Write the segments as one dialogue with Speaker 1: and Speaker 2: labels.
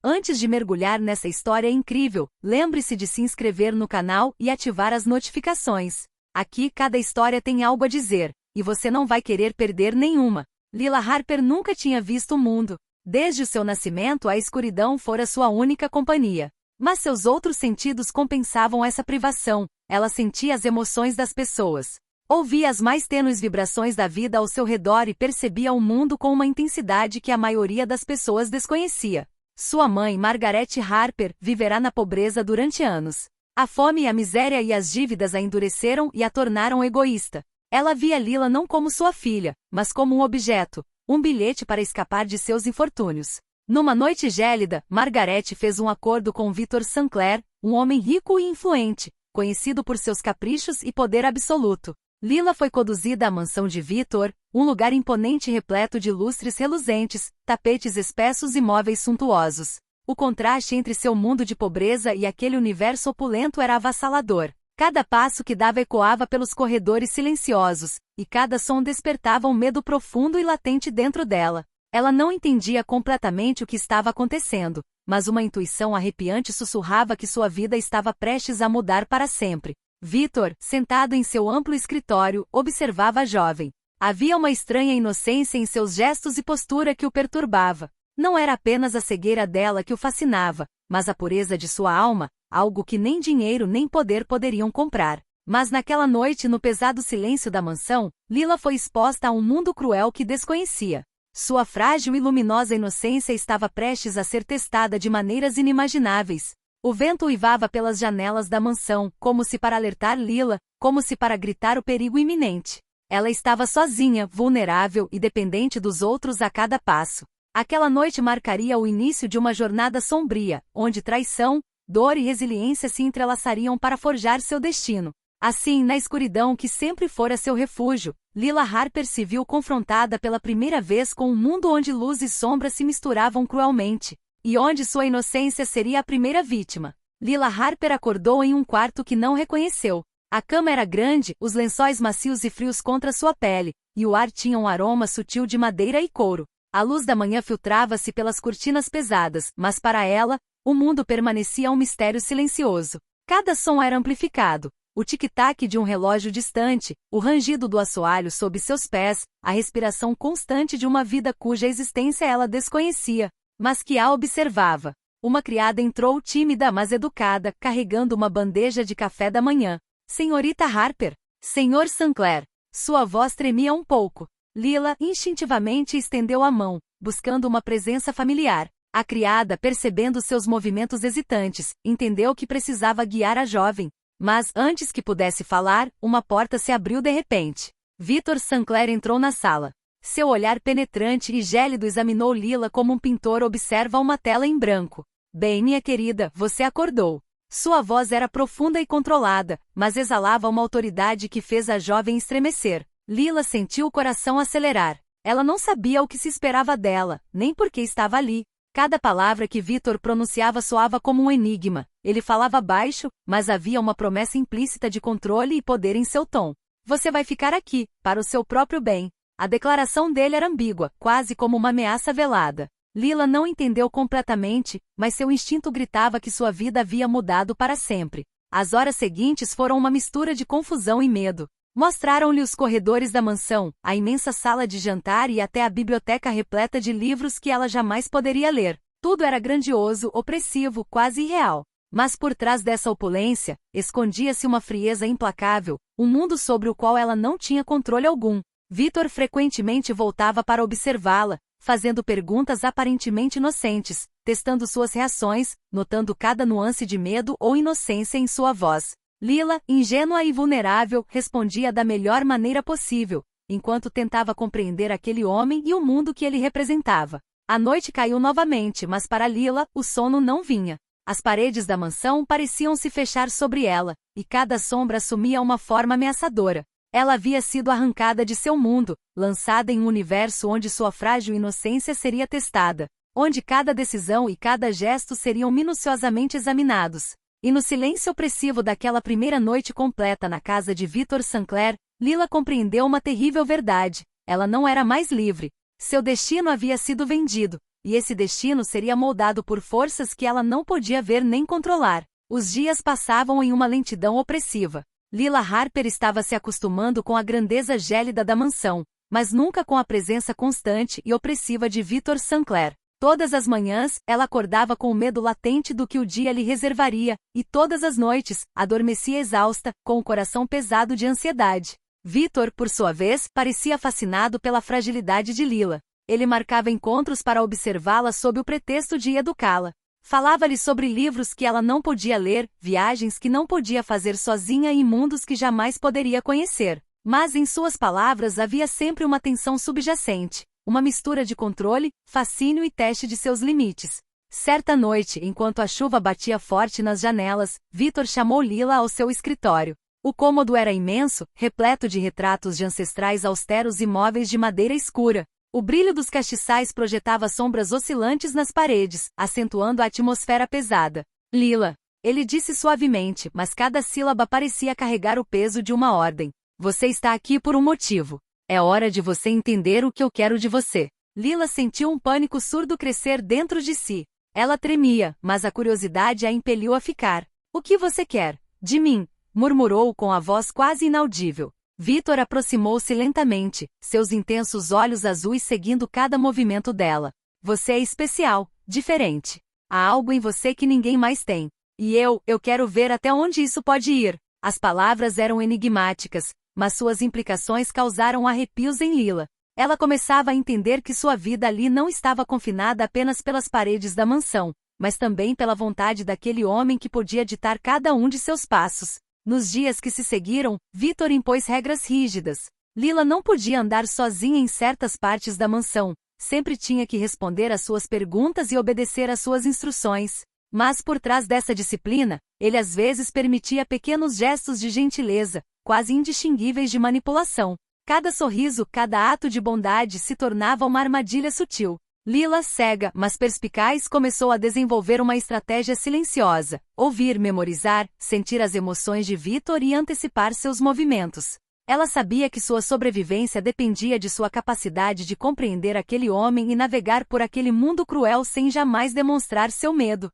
Speaker 1: Antes de mergulhar nessa história incrível, lembre-se de se inscrever no canal e ativar as notificações. Aqui cada história tem algo a dizer, e você não vai querer perder nenhuma. Lila Harper nunca tinha visto o mundo. Desde o seu nascimento, a escuridão fora sua única companhia. Mas seus outros sentidos compensavam essa privação. Ela sentia as emoções das pessoas. Ouvia as mais tênues vibrações da vida ao seu redor e percebia o mundo com uma intensidade que a maioria das pessoas desconhecia. Sua mãe, Margaret Harper, viverá na pobreza durante anos. A fome, a miséria e as dívidas a endureceram e a tornaram egoísta. Ela via Lila não como sua filha, mas como um objeto, um bilhete para escapar de seus infortúnios. Numa noite gélida, Margaret fez um acordo com Victor Sinclair, um homem rico e influente, conhecido por seus caprichos e poder absoluto. Lila foi conduzida à mansão de Victor, um lugar imponente repleto de lustres reluzentes, tapetes espessos e móveis suntuosos. O contraste entre seu mundo de pobreza e aquele universo opulento era avassalador. Cada passo que dava ecoava pelos corredores silenciosos, e cada som despertava um medo profundo e latente dentro dela. Ela não entendia completamente o que estava acontecendo, mas uma intuição arrepiante sussurrava que sua vida estava prestes a mudar para sempre. Victor, sentado em seu amplo escritório, observava a jovem. Havia uma estranha inocência em seus gestos e postura que o perturbava. Não era apenas a cegueira dela que o fascinava, mas a pureza de sua alma, algo que nem dinheiro nem poder poderiam comprar. Mas naquela noite, no pesado silêncio da mansão, Lila foi exposta a um mundo cruel que desconhecia. Sua frágil e luminosa inocência estava prestes a ser testada de maneiras inimagináveis. O vento uivava pelas janelas da mansão, como se para alertar Lila, como se para gritar o perigo iminente. Ela estava sozinha, vulnerável e dependente dos outros a cada passo. Aquela noite marcaria o início de uma jornada sombria, onde traição, dor e resiliência se entrelaçariam para forjar seu destino. Assim, na escuridão que sempre fora seu refúgio, Lila Harper se viu confrontada pela primeira vez com um mundo onde luz e sombra se misturavam cruelmente. E onde sua inocência seria a primeira vítima. Lila Harper acordou em um quarto que não reconheceu. A cama era grande, os lençóis macios e frios contra sua pele, e o ar tinha um aroma sutil de madeira e couro. A luz da manhã filtrava-se pelas cortinas pesadas, mas para ela, o mundo permanecia um mistério silencioso. Cada som era amplificado. O tic-tac de um relógio distante, o rangido do assoalho sob seus pés, a respiração constante de uma vida cuja existência ela desconhecia, mas que a observava. Uma criada entrou tímida mas educada, carregando uma bandeja de café da manhã. Senhorita Harper? Senhor Sinclair. Sua voz tremia um pouco. Lila, instintivamente, estendeu a mão, buscando uma presença familiar. A criada, percebendo seus movimentos hesitantes, entendeu que precisava guiar a jovem. Mas, antes que pudesse falar, uma porta se abriu de repente. Victor Sinclair entrou na sala. Seu olhar penetrante e gélido examinou Lila como um pintor observa uma tela em branco. Bem, minha querida, você acordou. Sua voz era profunda e controlada, mas exalava uma autoridade que fez a jovem estremecer. Lila sentiu o coração acelerar. Ela não sabia o que se esperava dela, nem por que estava ali. Cada palavra que Victor pronunciava soava como um enigma. Ele falava baixo, mas havia uma promessa implícita de controle e poder em seu tom. Você vai ficar aqui, para o seu próprio bem. A declaração dele era ambígua, quase como uma ameaça velada. Lila não entendeu completamente, mas seu instinto gritava que sua vida havia mudado para sempre. As horas seguintes foram uma mistura de confusão e medo. Mostraram-lhe os corredores da mansão, a imensa sala de jantar e até a biblioteca repleta de livros que ela jamais poderia ler. Tudo era grandioso, opressivo, quase irreal. Mas por trás dessa opulência, escondia-se uma frieza implacável, um mundo sobre o qual ela não tinha controle algum. Victor frequentemente voltava para observá-la, fazendo perguntas aparentemente inocentes, testando suas reações, notando cada nuance de medo ou inocência em sua voz. Lila, ingênua e vulnerável, respondia da melhor maneira possível, enquanto tentava compreender aquele homem e o mundo que ele representava. A noite caiu novamente, mas para Lila, o sono não vinha. As paredes da mansão pareciam se fechar sobre ela, e cada sombra assumia uma forma ameaçadora. Ela havia sido arrancada de seu mundo, lançada em um universo onde sua frágil inocência seria testada, onde cada decisão e cada gesto seriam minuciosamente examinados. E no silêncio opressivo daquela primeira noite completa na casa de Victor Sinclair, Lila compreendeu uma terrível verdade. Ela não era mais livre. Seu destino havia sido vendido. e esse destino seria moldado por forças que ela não podia ver nem controlar. Os dias passavam em uma lentidão opressiva. Lila Harper estava se acostumando com a grandeza gélida da mansão, mas nunca com a presença constante e opressiva de Victor Sinclair. Todas as manhãs, ela acordava com o medo latente do que o dia lhe reservaria, e todas as noites, adormecia exausta, com o coração pesado de ansiedade. Victor, por sua vez, parecia fascinado pela fragilidade de Lila. Ele marcava encontros para observá-la sob o pretexto de educá-la. Falava-lhe sobre livros que ela não podia ler, viagens que não podia fazer sozinha e mundos que jamais poderia conhecer. Mas em suas palavras havia sempre uma tensão subjacente, uma mistura de controle, fascínio e teste de seus limites. Certa noite, enquanto a chuva batia forte nas janelas, Victor chamou Lila ao seu escritório. O cômodo era imenso, repleto de retratos de ancestrais austeros e móveis de madeira escura. O brilho dos castiçais projetava sombras oscilantes nas paredes, acentuando a atmosfera pesada. Lila, ele disse suavemente, mas cada sílaba parecia carregar o peso de uma ordem. Você está aqui por um motivo. É hora de você entender o que eu quero de você. Lila sentiu um pânico surdo crescer dentro de si. Ela tremia, mas a curiosidade a impeliu a ficar. O que você quer? De mim, murmurou com a voz quase inaudível. Victor aproximou-se lentamente, seus intensos olhos azuis seguindo cada movimento dela. Você é especial, diferente. Há algo em você que ninguém mais tem. E eu quero ver até onde isso pode ir. As palavras eram enigmáticas, mas suas implicações causaram arrepios em Lila. Ela começava a entender que sua vida ali não estava confinada apenas pelas paredes da mansão, mas também pela vontade daquele homem que podia ditar cada um de seus passos. Nos dias que se seguiram, Victor impôs regras rígidas. Lila não podia andar sozinha em certas partes da mansão, sempre tinha que responder às suas perguntas e obedecer às suas instruções. Mas por trás dessa disciplina, ele às vezes permitia pequenos gestos de gentileza, quase indistinguíveis de manipulação. Cada sorriso, cada ato de bondade se tornava uma armadilha sutil. Lila, cega, mas perspicaz, começou a desenvolver uma estratégia silenciosa: ouvir, memorizar, sentir as emoções de Victor e antecipar seus movimentos. Ela sabia que sua sobrevivência dependia de sua capacidade de compreender aquele homem e navegar por aquele mundo cruel sem jamais demonstrar seu medo.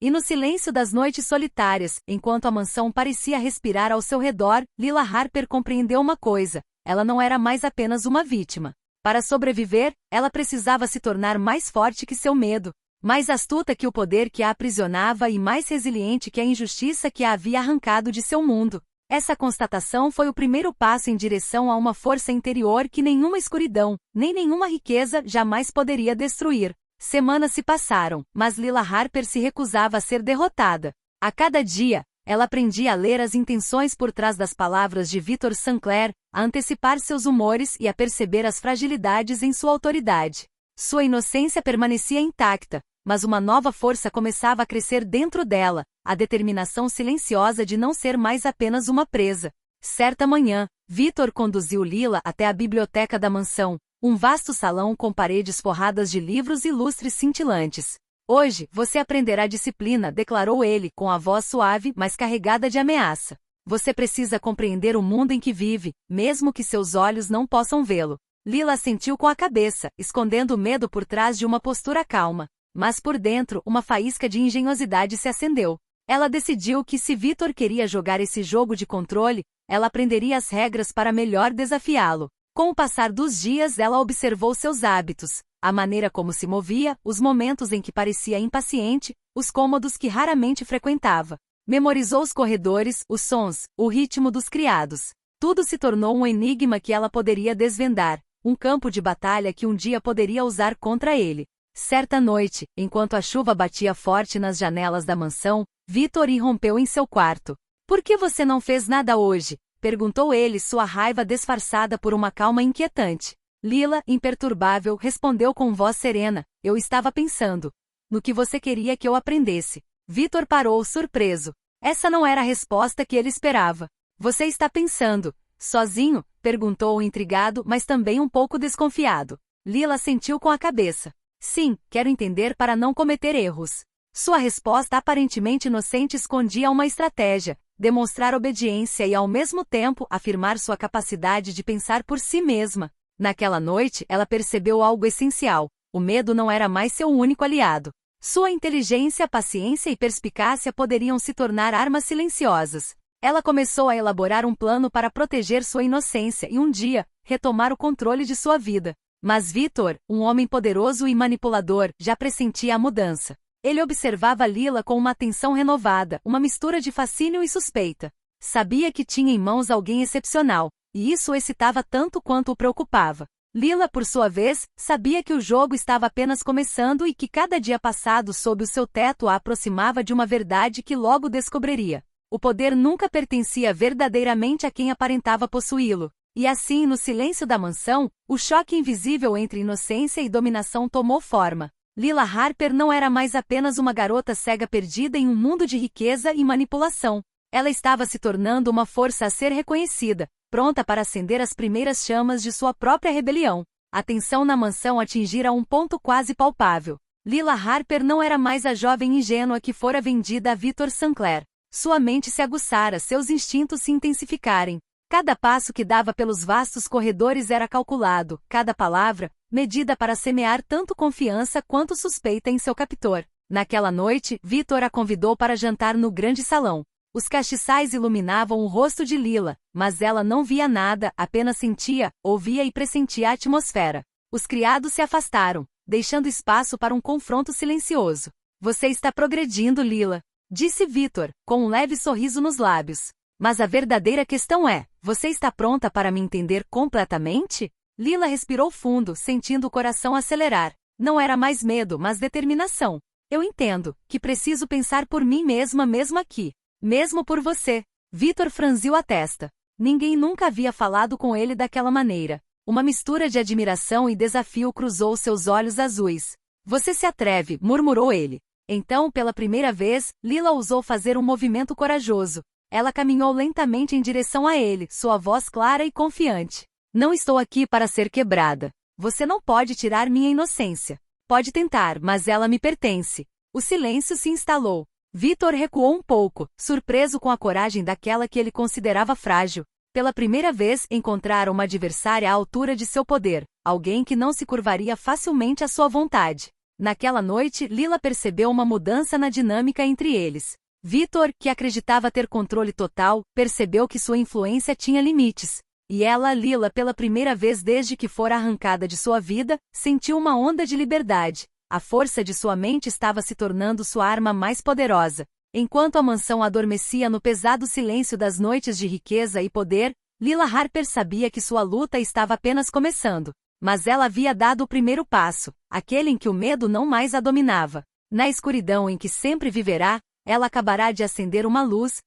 Speaker 1: E no silêncio das noites solitárias, enquanto a mansão parecia respirar ao seu redor, Lila Harper compreendeu uma coisa: ela não era mais apenas uma vítima. Para sobreviver, ela precisava se tornar mais forte que seu medo, mais astuta que o poder que a aprisionava e mais resiliente que a injustiça que a havia arrancado de seu mundo. Essa constatação foi o primeiro passo em direção a uma força interior que nenhuma escuridão, nem nenhuma riqueza jamais poderia destruir. Semanas se passaram, mas Lila Harper se recusava a ser derrotada. A cada dia, ela aprendia a ler as intenções por trás das palavras de Victor Sinclair, a antecipar seus humores e a perceber as fragilidades em sua autoridade. Sua inocência permanecia intacta, mas uma nova força começava a crescer dentro dela, a determinação silenciosa de não ser mais apenas uma presa. Certa manhã, Victor conduziu Lila até a biblioteca da mansão, um vasto salão com paredes forradas de livros e lustres cintilantes. Hoje, você aprenderá disciplina, declarou ele com a voz suave, mas carregada de ameaça. Você precisa compreender o mundo em que vive, mesmo que seus olhos não possam vê-lo. Lila assentiu com a cabeça, escondendo o medo por trás de uma postura calma. Mas por dentro, uma faísca de engenhosidade se acendeu. Ela decidiu que se Victor queria jogar esse jogo de controle, ela aprenderia as regras para melhor desafiá-lo. Com o passar dos dias, ela observou seus hábitos, a maneira como se movia, os momentos em que parecia impaciente, os cômodos que raramente frequentava. Memorizou os corredores, os sons, o ritmo dos criados. Tudo se tornou um enigma que ela poderia desvendar, um campo de batalha que um dia poderia usar contra ele. Certa noite, enquanto a chuva batia forte nas janelas da mansão, Victor irrompeu em seu quarto. Por que você não fez nada hoje? Perguntou ele, sua raiva disfarçada por uma calma inquietante. Lila, imperturbável, respondeu com voz serena: eu estava pensando no que você queria que eu aprendesse. Victor parou, surpreso. Essa não era a resposta que ele esperava. Você está pensando sozinho? Perguntou intrigado, mas também um pouco desconfiado. Lila assentiu com a cabeça. Sim, quero entender para não cometer erros. Sua resposta aparentemente inocente escondia uma estratégia: demonstrar obediência e ao mesmo tempo afirmar sua capacidade de pensar por si mesma. Naquela noite, ela percebeu algo essencial. O medo não era mais seu único aliado. Sua inteligência, paciência e perspicácia poderiam se tornar armas silenciosas. Ela começou a elaborar um plano para proteger sua inocência e um dia, retomar o controle de sua vida. Mas Victor, um homem poderoso e manipulador, já pressentia a mudança. Ele observava Lila com uma atenção renovada, uma mistura de fascínio e suspeita. Sabia que tinha em mãos alguém excepcional, e isso o excitava tanto quanto o preocupava. Lila, por sua vez, sabia que o jogo estava apenas começando e que cada dia passado sob o seu teto a aproximava de uma verdade que logo descobriria. O poder nunca pertencia verdadeiramente a quem aparentava possuí-lo. E assim, no silêncio da mansão, o choque invisível entre inocência e dominação tomou forma. Lila Harper não era mais apenas uma garota cega perdida em um mundo de riqueza e manipulação. Ela estava se tornando uma força a ser reconhecida, pronta para acender as primeiras chamas de sua própria rebelião. A tensão na mansão atingira um ponto quase palpável. Lila Harper não era mais a jovem ingênua que fora vendida a Victor Sinclair. Sua mente se aguçara, seus instintos se intensificarem. Cada passo que dava pelos vastos corredores era calculado, cada palavra, medida para semear tanto confiança quanto suspeita em seu captor. Naquela noite, Victor a convidou para jantar no grande salão. Os castiçais iluminavam o rosto de Lila, mas ela não via nada, apenas sentia, ouvia e pressentia a atmosfera. Os criados se afastaram, deixando espaço para um confronto silencioso. Você está progredindo, Lila, disse Victor, com um leve sorriso nos lábios. Mas a verdadeira questão é, você está pronta para me entender completamente? Lila respirou fundo, sentindo o coração acelerar. Não era mais medo, mas determinação. Eu entendo, que preciso pensar por mim mesma mesmo aqui. Mesmo por você. Victor franziu a testa. Ninguém nunca havia falado com ele daquela maneira. Uma mistura de admiração e desafio cruzou seus olhos azuis. Você se atreve, murmurou ele. Então, pela primeira vez, Lila ousou fazer um movimento corajoso. Ela caminhou lentamente em direção a ele, sua voz clara e confiante. Não estou aqui para ser quebrada. Você não pode tirar minha inocência. Pode tentar, mas ela me pertence. O silêncio se instalou. Victor recuou um pouco, surpreso com a coragem daquela que ele considerava frágil. Pela primeira vez, encontrara uma adversária à altura de seu poder, alguém que não se curvaria facilmente à sua vontade. Naquela noite, Lila percebeu uma mudança na dinâmica entre eles. Victor, que acreditava ter controle total, percebeu que sua influência tinha limites. E ela, Lila, pela primeira vez desde que fora arrancada de sua vida, sentiu uma onda de liberdade. A força de sua mente estava se tornando sua arma mais poderosa. Enquanto a mansão adormecia no pesado silêncio das noites de riqueza e poder, Lila Harper sabia que sua luta estava apenas começando. Mas ela havia dado o primeiro passo, aquele em que o medo não mais a dominava. Na escuridão em que sempre viverá, ela acabará de acender uma luz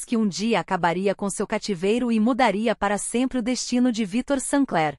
Speaker 1: que um dia acabaria com seu cativeiro e mudaria para sempre o destino de Victor Sinclair.